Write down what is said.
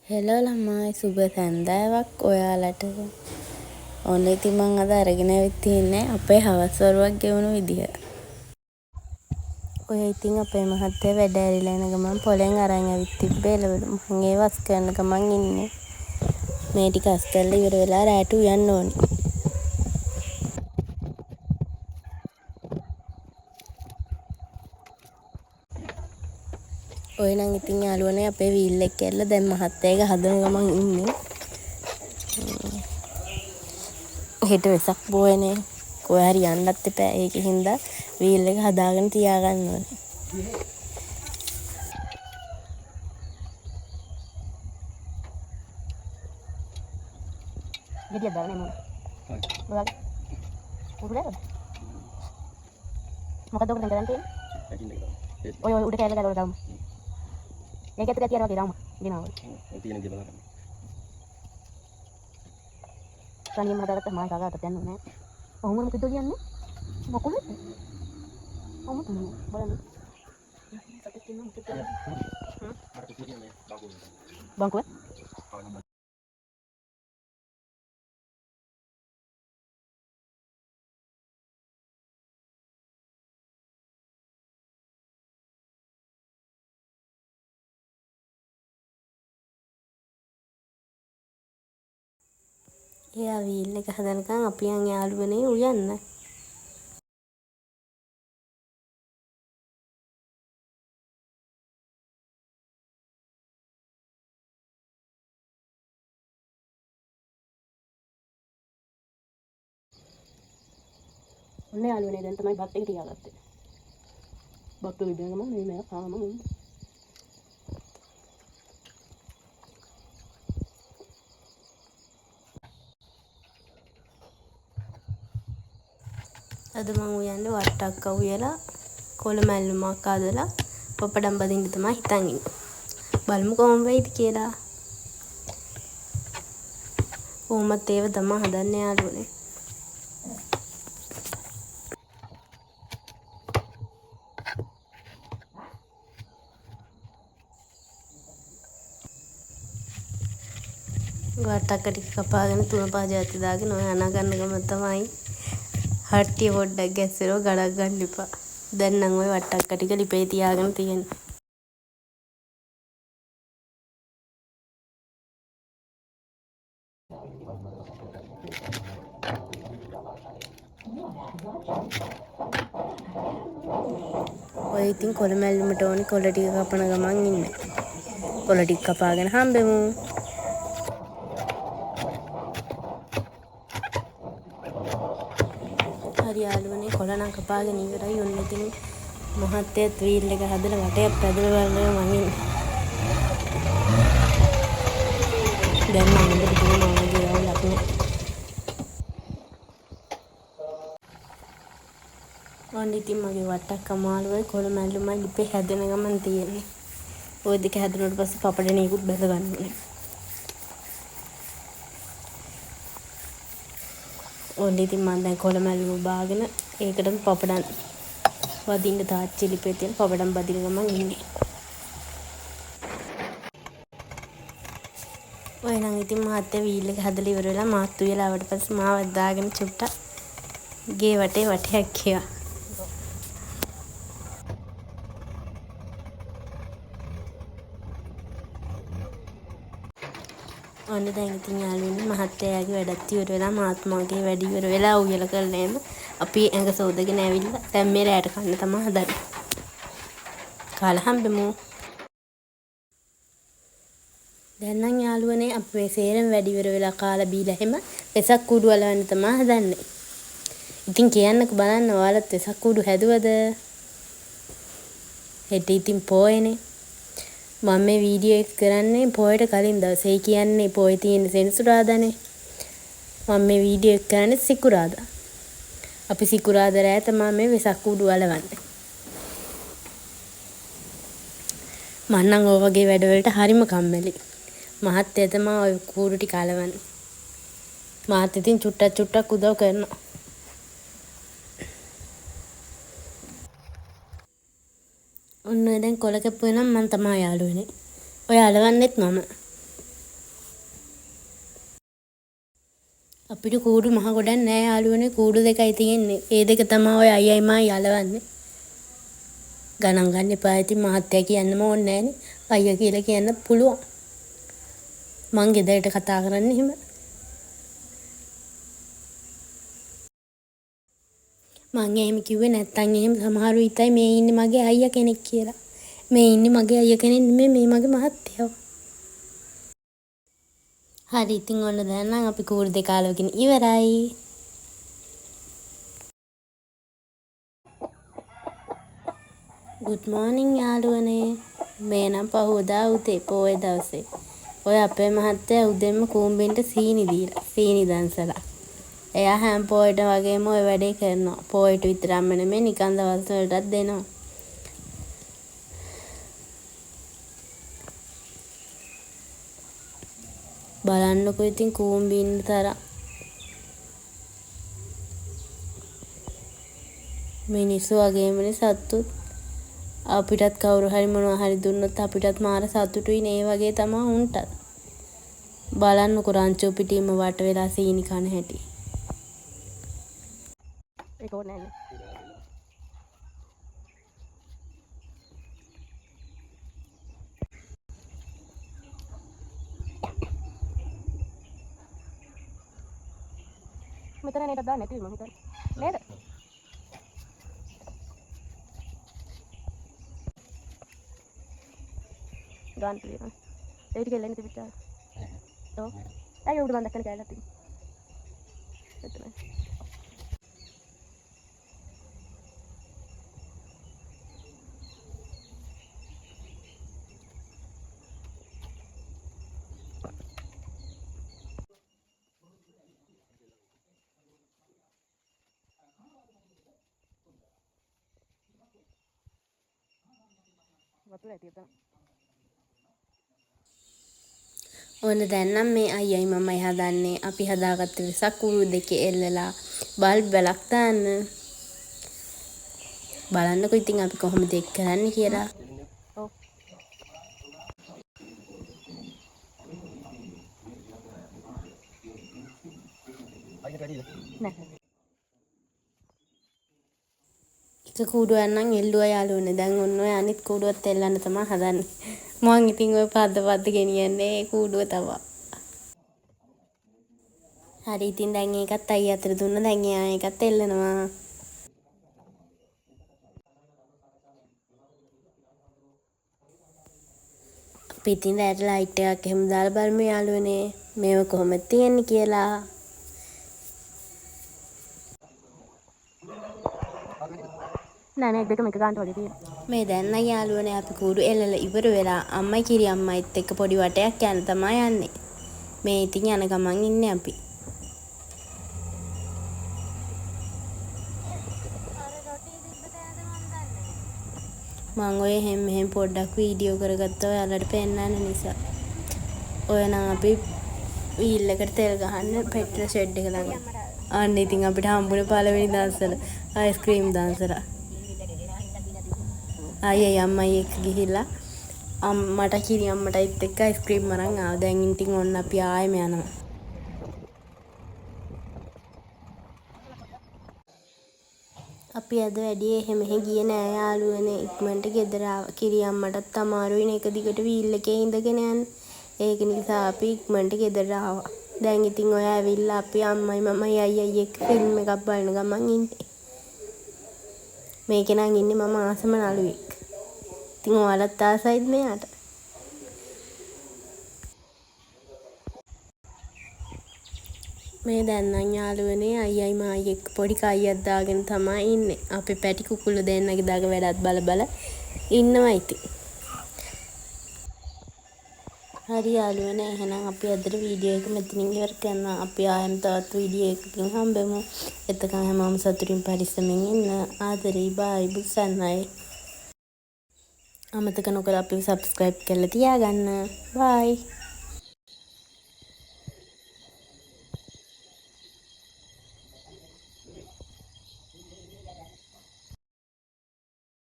Hello ළමයි සුබ සන්දාවක් ඔයාලට. ඔන්න ඉතින් මං අද අරගෙන ඇවිත් තින්නේ අපේ හවස් වරුවක් ගෙවුණු විදිහ. ඔය ඉතින් අපේ මහත්තයා වැඩ ඇරිලා එන ගමන් පොලෙන් අරන් ඇවිත් තිබ්බේ එළවලු. මං ඒ වස් කරන ගමන් ඉන්නේ. මේ ටික අස් කරලා ඉවර වෙලා රැට උයන්න ඕනේ. ඔය නම් ඉතින් යාළුවනේ අපේ වීල් එක ඇරලා දැන් මහත්තයාගේ හදන ගමන් ඉන්නේ. හෙට වෙසක් බෝයනේ. කොහේ හරි යන්නත් එපා. ඒකෙන් හින්දා වීල් එක හදාගෙන තියාගන්න ඕනේ. ගෙඩියක් දාලා නේ මොකද? මොකද? මොකද ඔක දැන් කරන් තියෙන්නේ? ඔය උඩ කැලේ ගලවලා දාමු. ඒක ඇතුලේ තියනවා වගේ දාමු. දිනවා. ඔය තියෙන දේ බලන්න. තනියම හදාගත්ත මම කාගාට යන්නේ නැහැ. ඔහොම මොකද කියන්නේ? මොකද? ඔහොම බලන්න. බංකුව? එයා වීල් එක හදනකම් අපි යන් යාළුවනේ උයන්න. ඔන්න යාළුවනේ දැන් තමයි බත් එක තියාගත්තේ. බත් විදින ගමන් මේ කාම අද මං උයන්නේ වට්ටක්ක උයලා කොළ මැල්ලුමක් අදලා පපඩම් බදින්න තමයි හිතන් ඉන්නේ. බලමු කොහොම වෙයිද කියලා. කොහොමත් ඒව තමයි හදන්න යාළුවනේ. වට්ටක්ක ටික කපාගෙන තුන පහ ජාති දාගෙන ඔය අනා ගන්න ගම තමයි. හට්ටිය පොඩ්ඩක් ගැස්සෙරෝ ගඩක් ගන්න එපා. දැන් නම් ওই වට්ටක්ක ටික ලිපේ තියාගෙන තියෙනවා. ඔය ඉතින් කොළ මැල්ලුමට ඕනේ කොළ ටික කපන ගමන් ඉන්නේ. කොළ ටික කපාගෙන හම්බෙමු. හරි යාළුවනේ කොළ නම් කපාගෙන ඉවරයි. ඔන්න ඉතින් මහත්තයත් වීල් එක හදලා වටයක් පැදලා බලනවා මම ඉන්නේ. දැන් මම හොඳට දුවනවා වගේ අවුලක් නෑ. ඔන්න ඉතින් මගේ වට්ටක්ක මාළුවයි කොළ මැල්ලුමයි ලිපේ හැදෙන ගමන් තියෙන්නේ. ওই දෙක හැදුනට පස්සේ පපඩණේකුත් බැස ගන්න ඕනේ. ඔන්න ඉතින් මම දැන් කොළ මැල්ලුම බාගෙන ඒකටම පපඩම් වදින්න තාච්චි ලිපේ තියෙන පපඩම් බදින ගමන් ඉන්නේ. ඔය නම් ඉතින් මහත්තයා වීල් එක හදලා ඉවර වෙලා මාත් උයලා ආවට පස්සේ මාවත් දාගෙන චුට්ටක් ගේ වටේ වටයක් ගියා. ඔන්න දැන් ඉතින් යාළුවනේ මහත්තයාගේ වැඩත් ඉවර වෙලා මාත් මගේ වැඩ ඉවර වෙලා උයලා කරලා එන්න අපි ඇඟ සෝදගෙන ඇවිල්ලා දැන් මේ රැට කන්න තමයි හදන්නේ. කාලා හම්බෙමු. දැන් නම් යාළුවනේ අපි මේ සේරම වැඩ ඉවර වෙලා කාලා බීලා හැම වෙසක් කූඩු අලවන්න තමයි හදන්නේ. ඉතින් කියන්නකෝ බලන්න ඔයාලත් වෙසක් කූඩු හැදුවද? හෙට ඉතින් පොයනේ. මම මේ වීඩියෝ එක කරන්නේ පොයට කලින් දවසේ. ඒ කියන්නේ පොය තියෙන සෙනසුරාදානේ. මම මේ වීඩියෝ එක කරන්නේ සිකුරාදා. අපි සිකුරාදා රෑ තමයි මේ වෙසක් කූඩු අලවන්නේ. මම නම් ඔය වගේ වැඩවලට හරිම කම්මැලි. මහත්තයා තමයි ඔය කූඩු ටික අලවන්නේ. මාත් ඉතින් චුට්ටක් උදව් කරනවා. ඔන්න දැන් කොළ කැපුවේ නම් මම තමයි යාළුවනේ. ඔය අලවන්නෙත් මම. අපිට කූඩු මහ ගොඩක් නෑ යාළුවනේ. කූඩු දෙකයි තියෙන්නේ. ඒ දෙක තමයි ඔය අයියයි මායි යලවන්නේ. ගණන් ගන්න එපා. ඉතින් මහත්තයා කියන්නම ඕනේ නෑනේ. අයියා කියලා කියන්නත් පුළුවන්. මං ගෙදරට කතා කරන්නේ එහෙම. මං එහෙම කිව්වේ නැත්තම් එහෙම සමහරු හිතයි මේ ඉන්නේ මගේ අයියා කෙනෙක් කියලා. මේ ඉන්නේ මගේ අයියා කෙනෙක් නෙමෙයි මේ මගේ මහත්තයා. හරි ඉතින් ඔන්න දැන් නම් අපි කූඩු දෙක අලවගෙන ඉවරයි. good morning යාළුවනේ. මේ නම් පහුවදා උදේ පොයේ දවසේ. ඔය අපේ මහත්තයා උදෙන්ම කූඹෙන්ට සීනි දීලා සීනි දන්සලා. එයා හැම පොයට වගේම ඔය වැඩේ කරනවා. පොයට විතරක්ම නෙමෙයි නිකන් දවස් වලටත් දෙනවා. බලන්නකෝ ඉතින් කූඹි ඉන්න තරම්. මිනිස්සු වගේමනේ සත්තුත්. අපිටත් කවුරු හරි මොනවා හරි දුන්නොත් අපිටත් මාර සතුටුයි නේ වගේ තමයි උන්ටත්. බලන්නකෝ රංචෝ පිටින්ම වට වෙලා සීනි කන හැටි. ඒක ඕනේ නෑනේ. මෙතන නේද දාන්නේ නැති මම හිතන්නේ. නේද? ගන්න තියෙනවා. ඒ ටික එල්ලෙන්න තිබිච්චා. ඔව්. ඇයි උඩ මන් දැක්කනේ කැලලක් තියෙනවා. එතන. වතුර ඇති එතන. ඕන දැන් නම් මේ අයියයි මමයි හදන්නේ. අපි හදාගත්ත විසක් කූඩු දෙකේ එල්ලලා බල්බ් බලක් දාන්න. බලන්නකෝ ඉතින් අපි කොහොමද ඒක කරන්නේ කියලා. ඔව්. අයියට වැඩිද? නැහැ. එක කූඩුවක් නම් එල්ලුවා යාළුවනේ. දැන් ඔන්න ඔය අනිත් කූඩුවත් එල්ලන්න තමයි හදන්නේ. මං ඉතින් ඔය පද්ද ගෙනියන්නේ ඒ කූඩුව තමයි. හරි ඉතින් දැන් ඒකත් අයිය අතට දුන්න. දැන් එයා ඒකත් එල්ලනවා. අපි ඉතින් රැට ලයිට් එකක් එහෙම දාලා බලමු යාළුවනේ. මේව කොහොමද තියෙන්නේ කියලා. නෑ නෑ දෙකම එක ගන්නට වගේ තියෙනවා. මේ දැන් නම් යාළුවනේ අපි කූඩු එල්ලලා ඉවර වෙලා අම්මයි කිරි අම්මයිත් එක්ක පොඩි වටයක් යන්න තමයි යන්නේ. මේ ඉතින් යන ගමන් ඉන්නේ අපි. මං ඔය මෙහෙම පොඩ්ඩක් වීඩියෝ කරගත්තා ඔයාලට පෙන්නන්න නිසා. ඔය නම් අපි වීල් එකට තෙල් ගහන්න පෙට්‍රල් ෂෙඩ් එක ළඟ. අන්න ඉතින් අපිට හම්බුනේ පළවෙනි දවසල අයිස්ක්‍රීම් දාන්සලා. අයියයි අම්මයි එක්ක ගිහිල්ලා අම්මට කිරි අම්මටත් එක්ක අයිස්ක්‍රීම් අරන් ආවා. දැන් ඉතින් ඔන්න අපි ආයෙම යනවා. අපි අද වැඩියේ එහෙම ගියේ නෑ යාළුවනේ. ඉක්මනට ගෙදර ආවා. කිරි අම්මටත් අමාරුයිනේ එක දිගට වීල් එකේ ඉඳගෙන යන්න. ඒක නිසා අපි ඉක්මනට ගෙදර ආවා. දැන් ඉතින් ඔය ඇවිල්ලා අපි අම්මයි මමයි අයියයි එක්ක ෆිල්ම් එකක් බලන ගමන් ඉන්නේ. මේකේ නම් ඉන්නේ මම ආසම නළුවෙක්. ඉතින් ඔයාලත් ආසයිද මෙයාට? මේ දැන් නම් යාළුවනේ අයියයි මායි එක්ක පොඩි කයියක් දාගෙන තමයි ඉන්නේ. අපේ පැටි කුකුළු දෙන්නගේ දාගෙන වැඩත් බල ඉන්නවා ඉතින්. හරි යාළුවනේ එහෙනම් අපි අදට වීඩියෝ එක මෙතනින් ඉවර කරනවා. අපි ආයෙත් තවත් වීඩියෝ එකකින් හම්බෙමු. එතකන් හැමෝම සතුටින් පරිස්සමෙන් ඉන්න. ආදරේ බයි බුසන්නයි. අමතක නොකර අපිව subscribe කරලා තියාගන්න. bye